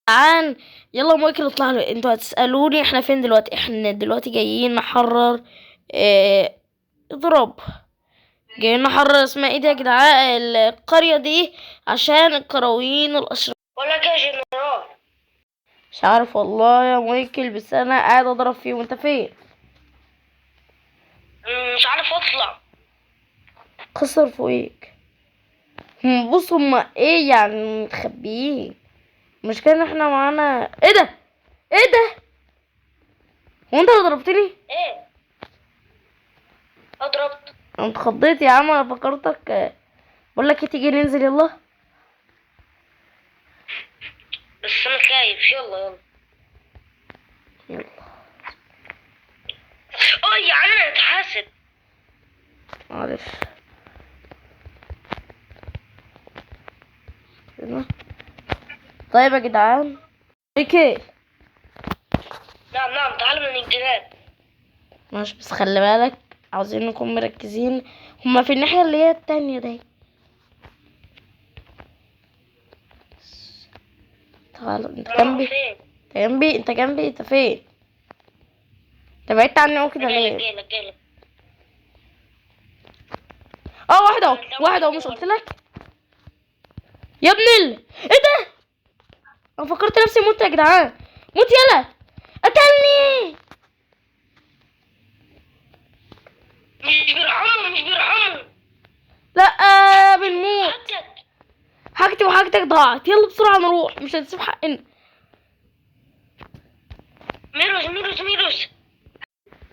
جدعان يلا مايكل اطلع له. انتوا هتسألوني احنا فين دلوقتي؟ احنا دلوقتي جايين نحرر اضرب. جايين نحرر اسمها ايه دي يا جدعان القرية دي عشان القرويين الاشرار. ولا كده يا جنرال؟ مش عارف والله يا مايكل، بس انا قاعد اضرب فيه. وانت فين؟ مش عارف اطلع. خسر فوقيك. بص هما ايه يعني متخبيين. مش كان احنا معانا ايه ده؟ ايه ده؟ هو انت اللي ضربتني؟ ايه اضربت؟ انا اتخضيت يا عم، انا فكرتك. بقول لك ايه، تيجي ننزل يلا. بس انا خايف. يلا يلا يا عم انا اتحاسب. معلش. كده. طيب يا جدعان مايكل. نعم تعال من الجنان. ماشي بس خلي بالك، عاوزين نكون مركزين. هما في الناحية اللي هي التانية دي. تعال انت جنبي. فين؟ انت جنبي انت جنبي انت فين؟ انت بعدت عني اوي كده ليه؟ جايلك. واحد اهو واحد اهو، مش قلت لك يا ابن ايه ده؟ انا فكرت نفسي موت يا جدعان. موت يلا، قتلني. مش بيرحموا. لا بنموت. حاجتي وحاجتك ضاعت. يلا بسرعة نروح، مش هنسيب حقنا. ميروس.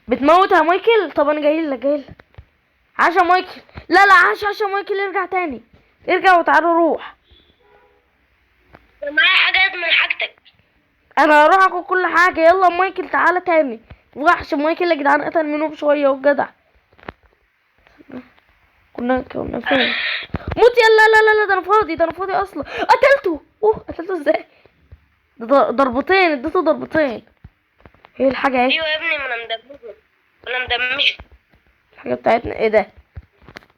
بتموت يا مايكل؟ طب انا جايلك. عاش يا مايكل. لا عاش يا مايكل، ارجع تاني. ارجع وتعالى روح. معايا حاجات من حاجتك. انا هروح اخد كل حاجة. يلا مايكل تعالى تاني. وحش مايكل يا جدعان، قتل منه بشوية وجدع. كنا فين؟ موت يلا. لا ده انا فاضي اصلا. قتلته. قتلته ازاي؟ ضربتين، اديته ضربتين. هي الحاجة اهي. ايوه يا ابني، ما انا مدمجه. الحاجة بتاعتنا ايه ده؟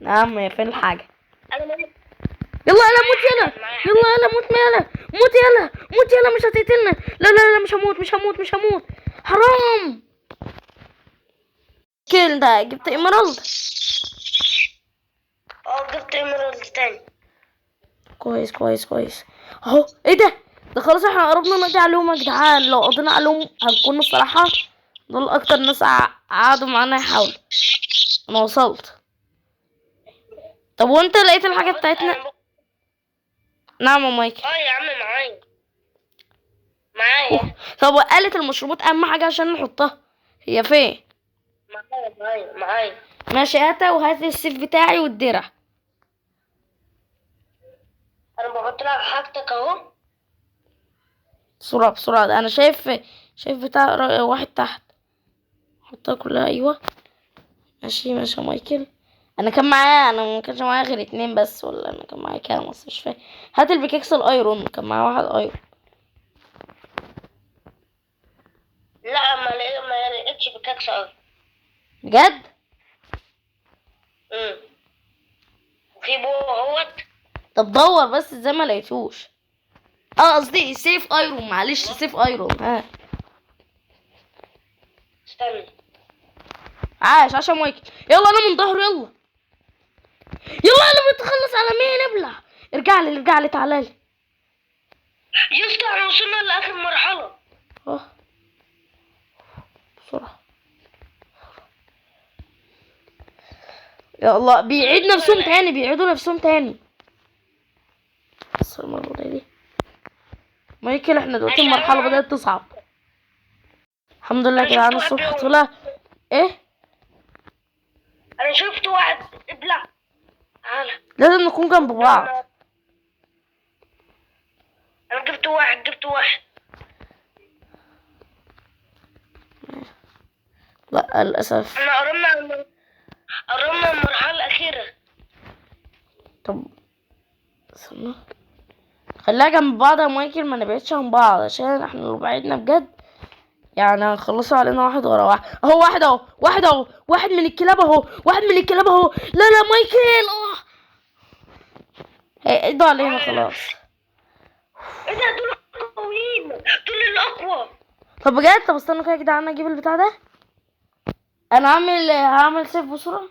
نعم، هي فين الحاجة؟ انا يلا موت يلا. موت يلا مش هتقتلنا. لا مش هموت. حرام. كل ده جبت ايمرالد. جبت ايمرالد تاني. كويس اهو. ايه ده خلاص احنا قربنا نقضي عليهم يا جدعان. لو قضينا عليهم هنكون الصراحة دول اكتر ناس قعدوا معانا يحاولوا. انا وصلت. طب وانت لقيت الحاجة بتاعتنا؟ نعم يا مايكل. يا عم معايا. طب وقالت المشروبات اهم حاجة عشان نحطها، هي فين؟ معايا. ماشي هاتها، وهات السيف بتاعي والدرع. انا بحط لك حاجتك اهو. بسرعة ده انا شايف بتاع واحد تحت. حطها كلها. ايوه ماشي يا مايكل. انا ما كانش معايا غير 2 بس، ولا انا كان معايا كام بس مش فاهم. هات البيكيكس الايرون، كان معايا واحد ايرون. لا ما لقيتش بكاكس ايرون. بجد؟ وفي بو اهوت. طب دور بس ازاي ما لقيتوش. قصدي سيف ايرون، معلش سيف ايرون. استنى. عاش يا مايكل. يلا انا من ظهره. يلا بتخلص على مين؟ ابلع. ارجع لي تعالى لي. يسطا احنا وصلنا لاخر مرحله. بسرعه. يا الله، بيعيدوا نفسهم تاني. بس المره دي مايكل احنا دلوقتي المرحله بدات تصعب. الحمد لله كده عن الصبح طلع. ايه؟ انا شفت واحد. ابلع تعالى. لازم نكون جنب بعض. انا جبت واحد. لا للاسف. احنا قربنا المرحله الاخيره. طب استنى، خليها جنب بعض يا مايكل، ما نبعدش عن بعض، عشان احنا لو بعدنا بجد يعني هنخلصوا علينا واحد ورا واحد. واحد من الكلاب اهو. لا مايكل. ايدوا علينا خلاص. ايه ده؟ دول قويين. طب بجد، طب استنوا كده يا جدعان اجيب البتاع ده. انا هعمل سيف بسرعة.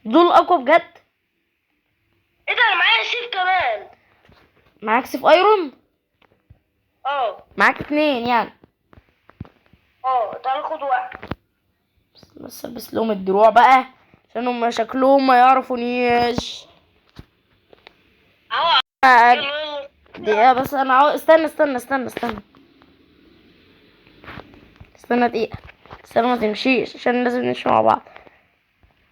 دول اقوى بجد. ايه ده، انا معايا سيف كمان. معاك سيف ايرون؟ اه معاك 2 يعني. تعال خد واحد. بس البس لهم الدروع بقى عشان هم شكلهم ما يعرفونيش. اهو. آه، يلا يلا. دقيقة بس انا استنى دقيقة. استنى ما تمشيش عشان لازم نمشي مع بعض.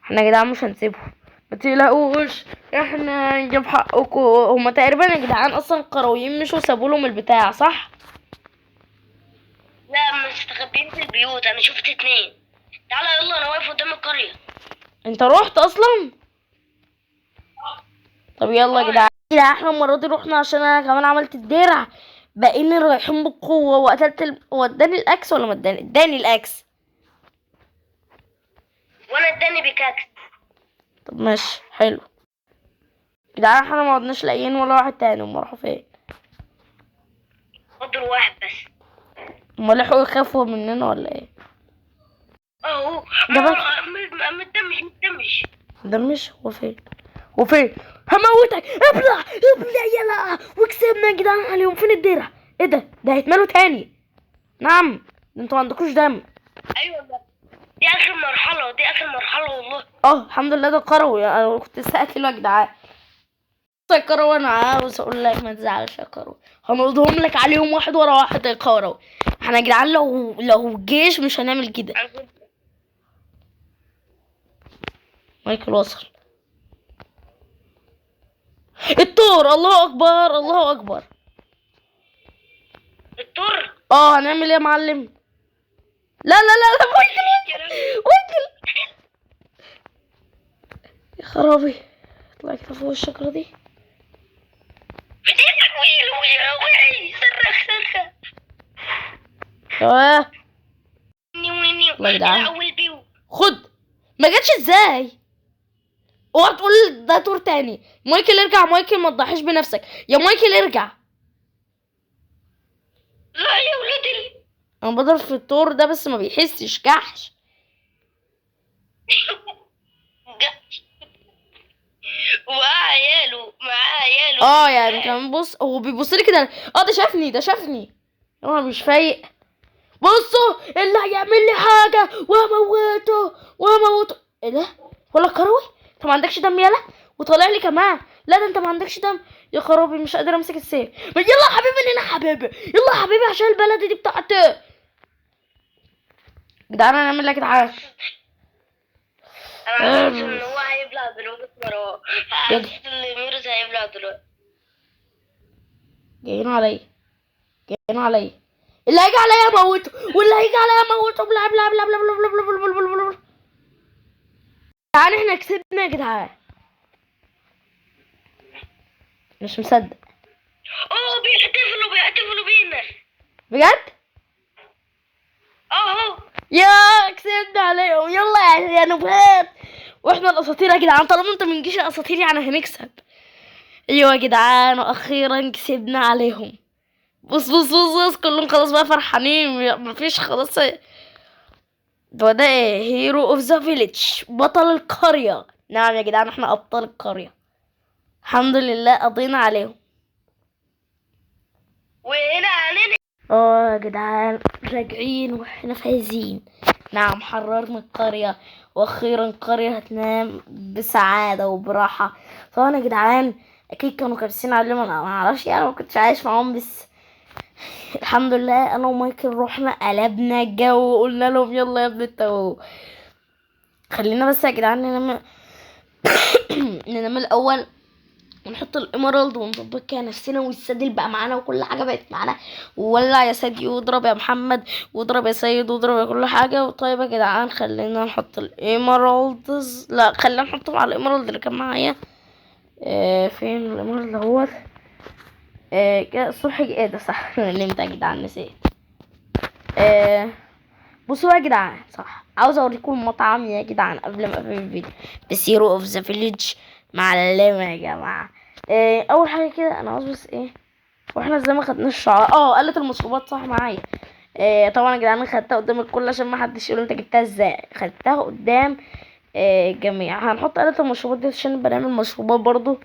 احنا يا جدعان مش هنسيبهم، ما تقلقوش، احنا نجيب حقكم. هما تقريبا يا جدعان اصلا قرويين مشوا سابوا لهم البتاع، صح؟ لا، مستخبيين في البيوت، انا شفت 2. تعالى يلا، انا واقف قدام القرية. انت رحت اصلا؟ طب يلا يا جدعان كده، احنا المرة دي رحنا عشان انا كمان عملت الدرع. بقينا رايحين بقوة وقتلت هو اداني الاكس ولا ما اداني الاكس؟ وانا اداني بيكاكس. طب ماشي حلو. يا جدعان احنا ما عدناش لاقيين ولا واحد تاني، هما راحوا فين؟ فضل واحد بس. هما لحقوا يخافوا مننا ولا ايه؟ اهو. ده بس. متدمش. ده مش هو فين؟ هو فين؟ هموتك، ابلع ابلع يلا، وكسبنا يا جدعان عليهم. فين الدرع؟ ايه ده هيتملوا تاني. نعم، ده انتوا عندكوش دم. ايوه ده. دي اخر مرحلة والله. الحمد لله ده قروي، انا كنت ساكله يا جدعان. بص يا كروي، انا عاوز اقول لك ما تزعلش يا كروي، هنقضهم لك عليهم واحد ورا واحد يا كروي. احنا يا جدعان لو جيش مش هنعمل كده. مايكل وصل. الطور، الله اكبر الله اكبر. الطور. هنعمل ايه يا معلم؟ لا مايكل. يا خرابي، اطلع كده فوق الشجرة دي. صرخ. الله يا جدعان، خد. ما جاتش ازاي؟ اوعى تقول ده تور تاني. مايكل ارجع، مايكل ما تضحيش بنفسك يا مايكل، ارجع. لا يا ولدي. انا بضرب في التور ده بس ما بيحسش كحش. معاه عياله. يعني كمان بص، هو بيبص لي كده. ده شافني. هو مش فايق. بصوا اللي هيعمل لي حاجه واموته. ايه ده؟ ولا كروي، انت ما عندكش دم يالا؟ وطالع لي كمان. لا ده انت ما عندكش دم يا خرابي، مش قادر امسك السيف. يلا يا حبيبي، هنا حبيبي، يلا يا حبيبي عشان البلد دي بتاعتي. جدعان هنعمل لك تعال. انا حاسس ان هو هيبلع دلوقتي مروان. حاسس ان ميرز هيبلع دلوقتي. جايين عليا. اللي هيجي عليا اموته، واللي هيجي عليا اموته. بلا بلا بلا بلا بلا بلا بلا بلا بلا بلا. جدعان احنا كسبنا يا جدعان. مش مصدق. بيحتفلوا بينا بجد؟ اهو. يا كسبنا عليهم، يلا يا نبات. واحنا الاساطير يا جدعان، طالما انت من جيش الاساطير يعني هنكسب. ايوه يا جدعان، واخيرا كسبنا عليهم. بص كلهم خلاص بقى فرحانين، مفيش خلاص. ده ايه؟ هيرو اوف ذا فيليج، بطل القرية. نعم يا جدعان، احنا ابطال القرية. الحمد لله قضينا عليهم. وهنا علينا. يا جدعان راجعين واحنا فايزين. نعم، حررنا القرية، واخيرا القرية هتنام بسعادة وبراحة. طبعا يا جدعان اكيد كانوا كابسين عليهم، انا ما اعرفش يعني، ما كنتش عايش معاهم، بس الحمد لله انا ومايكل رحنا قلبنا الجو وقلنا لهم يلا يا ابن التو. خلينا بس يا جدعان ننام الاول، ونحط الاميرالد ونظبط كده نفسنا، والسدل بقى معانا وكل حاجه بقت معانا. وولع يا سيدي، واضرب يا محمد، واضرب يا سيد، واضرب يا كل حاجه. طيب يا جدعان خلينا نحط الاميرالدز. لا خلينا نحطهم على الاميرالد اللي كان معايا. فين الاميرالد اهوت؟ كده الصبح ايه ده صح. نمت يا جدعان، نسيت. بصوا يا جدعان، صح، عاوز اوريكم المطعم يا جدعان قبل ما اقفل الفيديو. بس هيرو اوف ذا فيليج معلمه يا جماعه. اول حاجه كده انا عاوز بس ايه، واحنا ازاي ما خدناش شعار قلة المشروبات صح معايا. طبعا يا جدعان خدتها قدام الكل عشان ما حدش يقول انت جبتها ازاي، خدتها قدام الجميع. هنحط آلة المشروبات دي عشان بنعمل مشروبات برضو.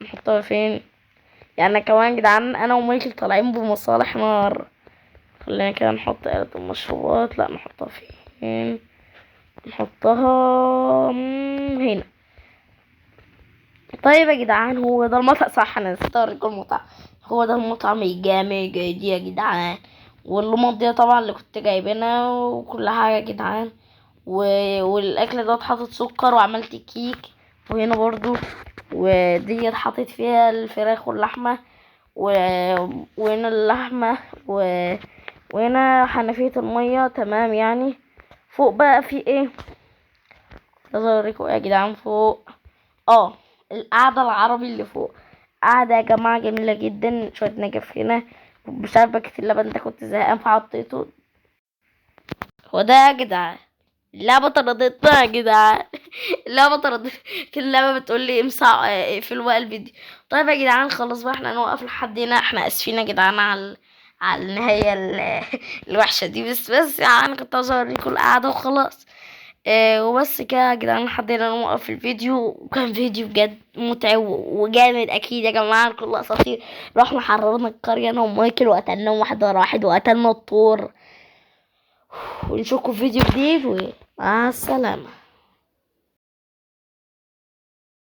نحطها فين؟ يعني كمان يا جدعان انا ومايكل طالعين بمصالح نار. خلينا كده نحط آلة المشروبات، لا نحطها فين؟ نحطها هنا. طيب يا جدعان هو ده المطعم صح، انا نسيت اوريكم المطعم. هو ده المطعم الجامد دي يا جدعان، واللمض دي طبعا اللي كنت جايبينها وكل حاجه يا جدعان. والاكل ده اتحطت سكر وعملت كيك. وهنا برضو ودي اتحطت فيها الفراخ واللحمه و... وهنا اللحمه وهنا حنفيه الميه تمام يعني. فوق بقى في ايه؟ عايز اوريكم ايه يا جدعان فوق؟ القعدة العربي اللي فوق. قعدة يا جماعة جميلة جدا، شوية نجف هنا. مش عارف باكت اللبن ده كنت زهقان فحطيته. هو ده يا جدعان اللعبة طردتنا يا جدعان. اللعبة طردتنا. كل اللعبة بتقولي امسح اقفلوا بقى الفيديو. طيب يا جدعان خلاص بقى احنا نوقف لحد هنا. احنا اسفين يا جدعان على النهاية الوحشة دي، بس يعني كنت عاوز اوريكم القعدة وخلاص. وبس كده يا جدعان لحد هنا نوقف الفيديو. وكان فيديو بجد متعب وجامد اكيد يا جماعه، كل اساطير. رحنا حررنا القريه انا ومايكل وقتلناهم واحد ورا واحد وقتلنا الطور. ونشوفكم في فيديو جديد ومع السلامه.